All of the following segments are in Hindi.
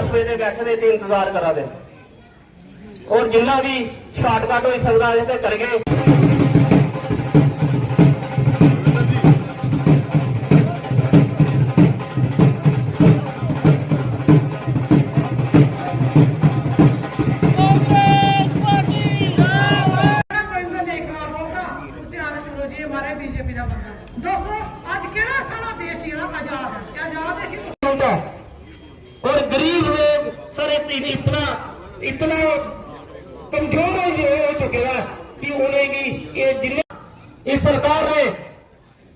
10 बजे बैठे दे ते इंतजार करा दे और जिन्ना भी शॉर्टकट हो सकता है तो करगे। और गरीब लोग सारे इतना कमजोर हो चुके हैं कि उन्हें ये जिले इस सरकार ने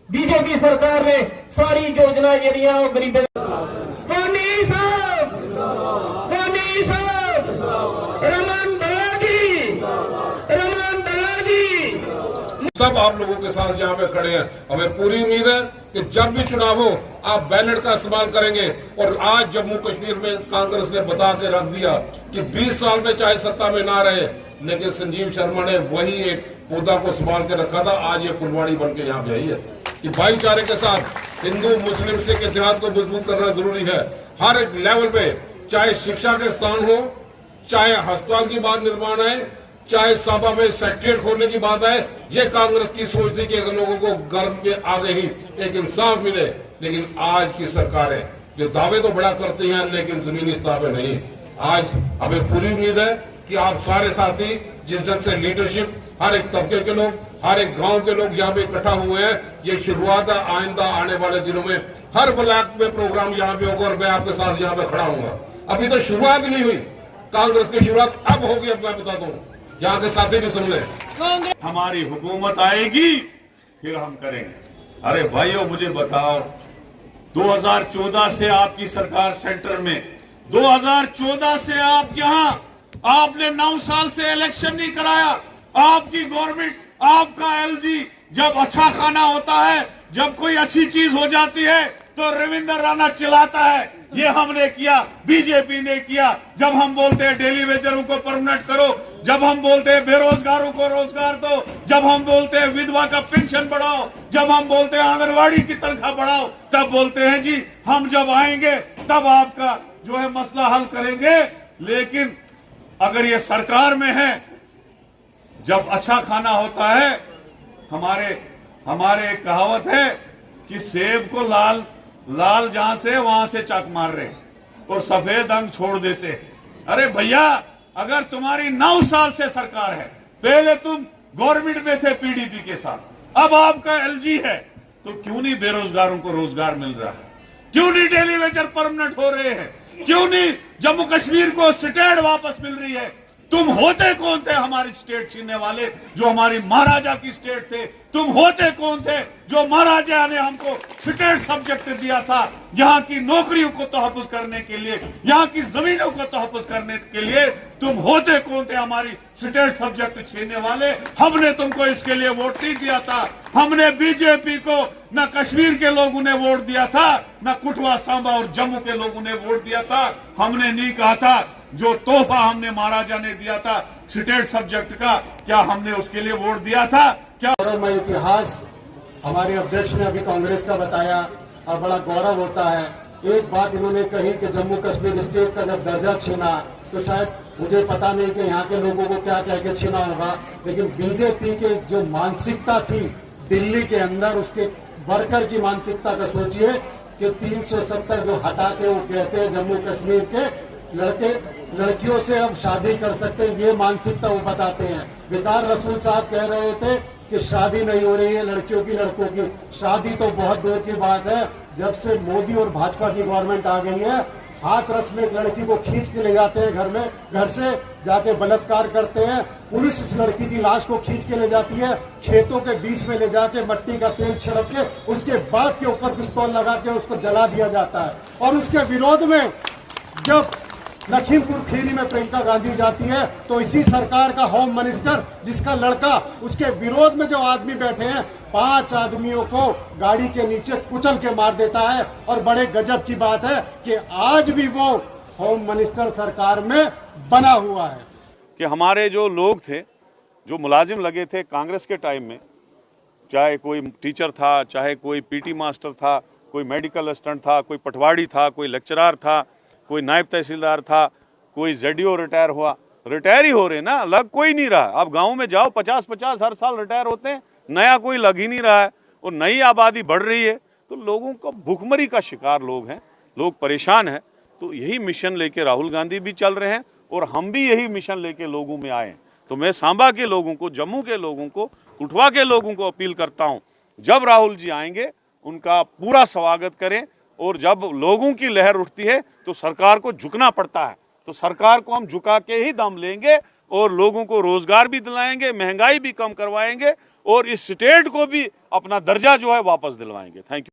बीजेपी सरकार ने सारी योजना जरिया गरीबों सब आप लोगों के साथ यहाँ पे खड़े हैं। हमें पूरी उम्मीद है कि जब भी चुनाव हो आप बैलेट का इस्तेमाल करेंगे। और आज जम्मू कश्मीर में कांग्रेस ने बता के रख दिया कि 20 साल में चाहे सत्ता में ना रहे, लेकिन संजीव शर्मा ने वही एक मुद्दा को संभाल के रखा था। आज ये फुलवाड़ी बन के यहाँ पे आई है कि भाईचारे के साथ हिंदू मुस्लिम सिख इतिहाद को मजबूत करना जरूरी है। हर एक लेवल पे, चाहे शिक्षा के स्थान हो, चाहे अस्पताल की बात निर्माण है, चाहे सभा में सेक्रेटरिएट खोलने की बात है, ये कांग्रेस की सोच थी कि अगर लोगों को गर्व के आगे ही एक इंसाफ मिले। लेकिन आज की सरकारें जो दावे तो बड़ा करती हैं लेकिन जमीनी स्तर पे नहीं। आज हमें पूरी उम्मीद है कि आप सारे साथी जिस ढंग से लीडरशिप, हर एक तबके के लोग, हर एक गांव के लोग यहाँ पे इकट्ठा हुए हैं, ये शुरुआत है। आइंदा आने वाले दिनों में हर ब्लॉक में प्रोग्राम यहाँ पे होगा और मैं आपके साथ यहाँ पे खड़ा हूँ। अभी तो शुरुआत नहीं हुई, कांग्रेस की शुरुआत अब होगी। अब मैं बता दूं, यहाँ के साथी भी सुन ले, हमारी हुकूमत आएगी फिर हम करेंगे। अरे भाइयों मुझे बताओ, 2014 से आपकी सरकार सेंटर में, 2014 से आप यहाँ, आपने 9 साल से इलेक्शन नहीं कराया। आपकी गवर्नमेंट, आपका एलजी जब अच्छा खाना होता है, जब कोई अच्छी चीज हो जाती है तो रविंद्र राणा चिल्लाता है। ये हमने किया, बीजेपी ने किया। जब हम बोलते हैं डेली वेजरों को परमानेंट करो, जब हम बोलते हैं बेरोजगारों को रोजगार दो, जब हम बोलते हैं विधवा का पेंशन बढ़ाओ, जब हम बोलते हैं आंगनवाड़ी की तनख्वाह बढ़ाओ, तब बोलते हैं जी हम जब आएंगे तब आपका जो है मसला हल करेंगे। लेकिन अगर ये सरकार में है, जब अच्छा खाना होता है, हमारे एक कहावत है कि सेब को लाल जहां से वहां से चाक मार रहे और सफेद अंग छोड़ देते। अरे भैया, अगर तुम्हारी 9 साल से सरकार है, पहले तुम गवर्नमेंट में थे पीडीपी के साथ, अब आपका एलजी है, तो क्यों नहीं बेरोजगारों को रोजगार मिल रहा है? क्यों नहीं डेली वेजर परमानेंट हो रहे हैं? क्यों नहीं जम्मू कश्मीर को स्टेट वापस मिल रही है? तुम होते कौन थे हमारी स्टेट छीनने वाले, जो हमारी महाराजा की स्टेट थे? तुम होते कौन थे जो महाराजा ने हमको स्टेट सब्जेक्ट दिया था, यहाँ की नौकरियों को तहफ्फुज करने के लिए, यहाँ की जमीनों को तहफ्फुज करने के लिए? तुम होते कौन थे हमारी स्टेट सब्जेक्ट छीनने वाले? हमने तुमको इसके लिए वोट नहीं दिया था। हमने बीजेपी को न कश्मीर के लोगों ने वोट दिया था, न कुटवा, सांबा और जम्मू के लोगों ने वोट दिया था। हमने नहीं कहा था जो तोहफा हमने महाराजा ने दिया था स्टेट सब्जेक्ट का, क्या हमने उसके लिए वोट दिया था? क्या गौरवमय इतिहास हमारे अध्यक्ष ने अभी कांग्रेस का बताया और बड़ा गौरव होता है। एक बात इन्होंने कही कि जम्मू कश्मीर स्टेट का जब दर्जा छीना, तो शायद मुझे पता नहीं कि यहाँ के लोगों को क्या कह के छीना होगा, लेकिन बीजेपी के जो मानसिकता थी दिल्ली के अंदर, उसके वर्कर की मानसिकता का सोचिए कि 370 जो हटा के वो कहते हैं जम्मू कश्मीर के लड़कियों से अब शादी कर सकते हैं, ये मानसिकता वो बताते हैं। विकार रसूल साहब कह रहे थे कि शादी नहीं हो रही है लड़कियों की, लड़कों की शादी तो बहुत दूर की बात है। जब से मोदी और भाजपा की गवर्नमेंट आ गई है, हाथरस में एक लड़की को खींच के ले जाते हैं, घर से जाके बलात्कार करते हैं। पुलिस उस लड़की की लाश को खींच के ले जाती है, खेतों के बीच में ले जाके मट्टी का तेल छिड़क के उसके बाप के ऊपर पिस्तौल लगा के उसको जला दिया जाता है। और उसके विरोध में जब लखीमपुर खीरी में प्रियंका गांधी जाती है, तो इसी सरकार का होम मिनिस्टर, जिसका लड़का, उसके विरोध में जो आदमी बैठे हैं, 5 आदमियों को गाड़ी के नीचे कुचल के मार देता है। और बड़े गजब की बात है कि आज भी वो होम मिनिस्टर सरकार में बना हुआ है। कि हमारे जो लोग थे, जो मुलाजिम लगे थे कांग्रेस के टाइम में, चाहे कोई टीचर था, चाहे कोई पीटी मास्टर था, कोई मेडिकल असिस्टेंट था, कोई पटवारी था, कोई लेक्चरर था, कोई नायब तहसीलदार था, कोई ZDO रिटायर हुआ, रिटायर ही हो रहे ना, लग कोई नहीं रहा। अब गाँव में जाओ 50-50 हर साल रिटायर होते हैं, नया कोई लग ही नहीं रहा है और नई आबादी बढ़ रही है। तो लोगों को भूखमरी का शिकार लोग हैं, लोग परेशान हैं। तो यही मिशन लेके राहुल गांधी भी चल रहे हैं और हम भी यही मिशन लेके लोगों में आए हैं। तो मैं सांबा के लोगों को, जम्मू के लोगों को, कुठवा के लोगों को अपील करता हूं, जब राहुल जी आएंगे उनका पूरा स्वागत करें। और जब लोगों की लहर उठती है तो सरकार को झुकना पड़ता है, तो सरकार को हम झुका के ही दम लेंगे और लोगों को रोजगार भी दिलाएंगे, महंगाई भी कम करवाएंगे और इस स्टेट को भी अपना दर्जा जो है वापस दिलवाएंगे। Thank you.